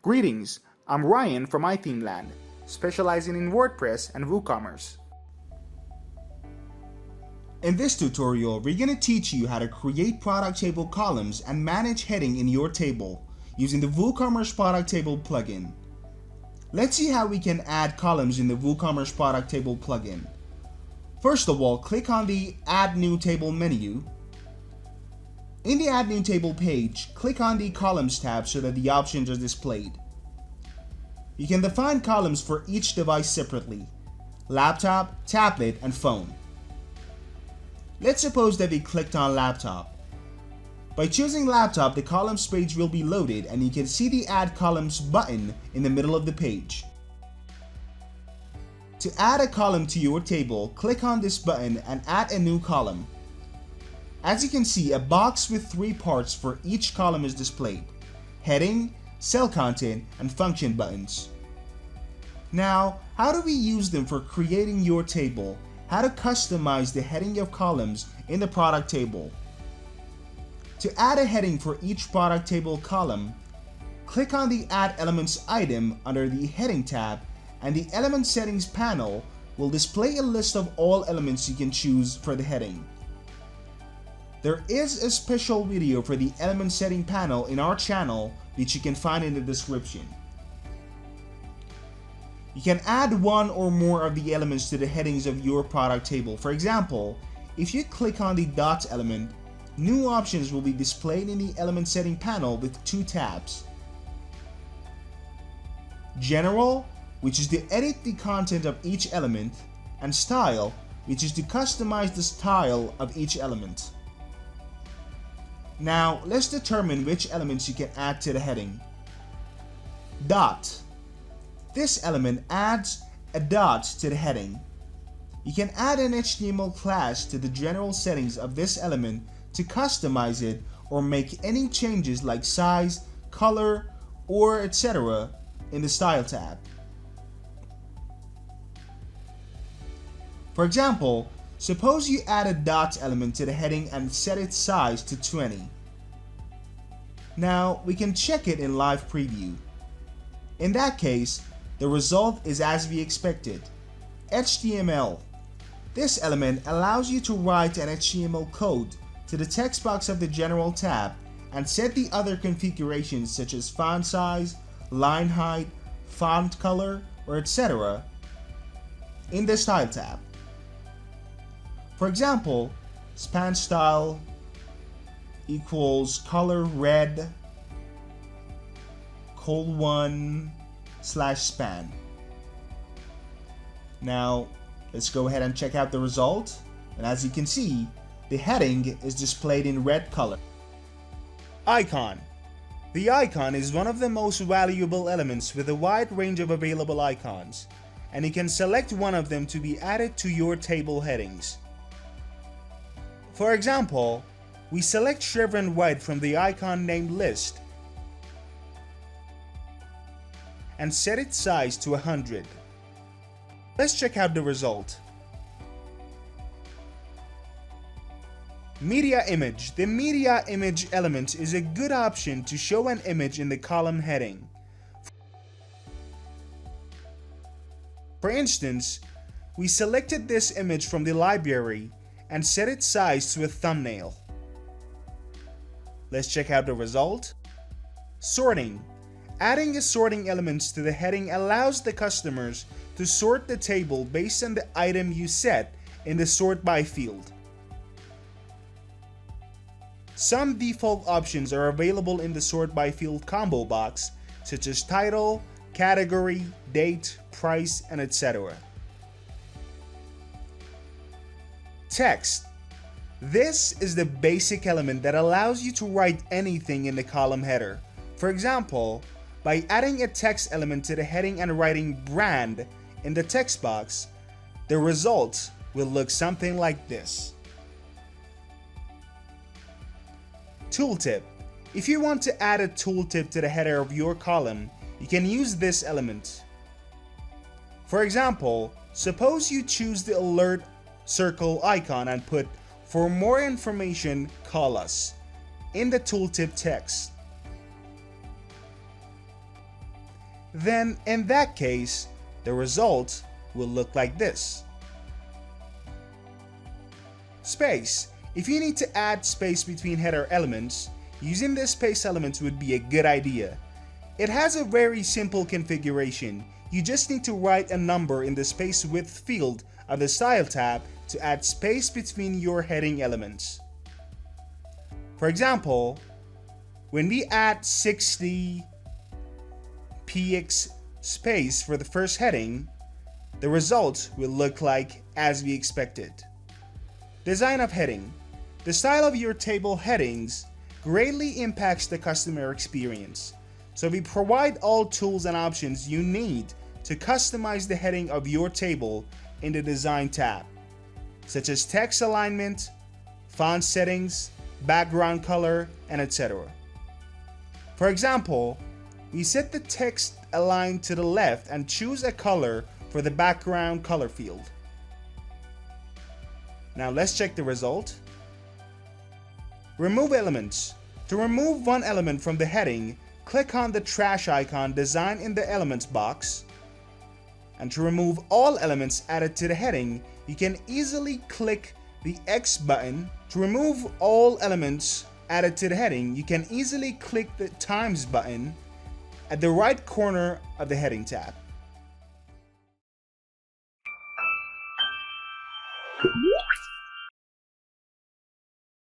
Greetings, I'm Ryan from iThemeland, specializing in WordPress and WooCommerce. In this tutorial, we're going to teach you how to create product table columns and manage heading in your table using the WooCommerce product table plugin. Let's see how we can add columns in the WooCommerce product table plugin. First of all, click on the Add New Table menu. In the Add New Table page, click on the Columns tab so that the options are displayed. You can define columns for each device separately: laptop, tablet, and phone. Let's suppose that we clicked on laptop. By choosing laptop, the columns page will be loaded and you can see the Add Columns button in the middle of the page. To add a column to your table, click on this button and add a new column. As you can see, a box with 3 parts for each column is displayed: heading, cell content, and function buttons. Now, how do we use them for creating your table? How to customize the heading of columns in the product table. To add a heading for each product table column, click on the Add Elements item under the Heading tab, and the Element Settings panel will display a list of all elements you can choose for the heading. There is a special video for the Element Setting panel in our channel, which you can find in the description. You can add one or more of the elements to the headings of your product table. For example, if you click on the dots element, new options will be displayed in the Element Setting panel with 2 tabs. General, which is to edit the content of each element, and Style, which is to customize the style of each element. Now, let's determine which elements you can add to the heading. Dot. This element adds a dot to the heading. You can add an HTML class to the general settings of this element to customize it or make any changes like size, color, or etc. in the Style tab. For example, suppose you add a dot element to the heading and set its size to 20. Now, we can check it in live preview. In that case, the result is as we expected. HTML. This element allows you to write an HTML code to the text box of the General tab and set the other configurations such as font size, line height, font color, or etc. in the Style tab. For example, span style equals color red :1/span. Now, let's go ahead and check out the result. And as you can see, the heading is displayed in red color. Icon. The icon is one of the most valuable elements with a wide range of available icons, and you can select one of them to be added to your table headings. For example, we select chevron white from the icon named list and set its size to 100. Let's check out the result. Media image. The media image element is a good option to show an image in the column heading. For instance, we selected this image from the library and set its size to a thumbnail. Let's check out the result. Sorting. Adding a sorting elements to the heading allows the customers to sort the table based on the item you set in the sort by field. Some default options are available in the sort by field combo box, such as title, category, date, price, and etc. Text. This is the basic element that allows you to write anything in the column header. For example, by adding a text element to the heading and writing brand in the text box, the result will look something like this. Tooltip. If you want to add a tooltip to the header of your column, you can use this element. For example, suppose you choose the alert circle icon and put "For more information, call us" in the tooltip text. then in that case, the result will look like this. Space. If you need to add space between header elements, using this space elements would be a good idea. It has a very simple configuration. You just need to write a number in the space width field of the Style tab to add space between your heading elements. For example, when we add 60 px space for the first heading, the result will look like as we expected. Design of heading. The style of your table headings greatly impacts the customer experience. So we provide all tools and options you need to customize the heading of your table in the Design tab, such as text alignment, font settings, background color, and etc. For example, we set the text align to the left and choose a color for the background color field. Now let's check the result. Remove elements. To remove one element from the heading, click on the trash icon Design in the Elements box. And to remove all elements added to the heading, you can easily click the X button. To remove all elements added to the heading, you can easily click the Times button at the right corner of the heading tab.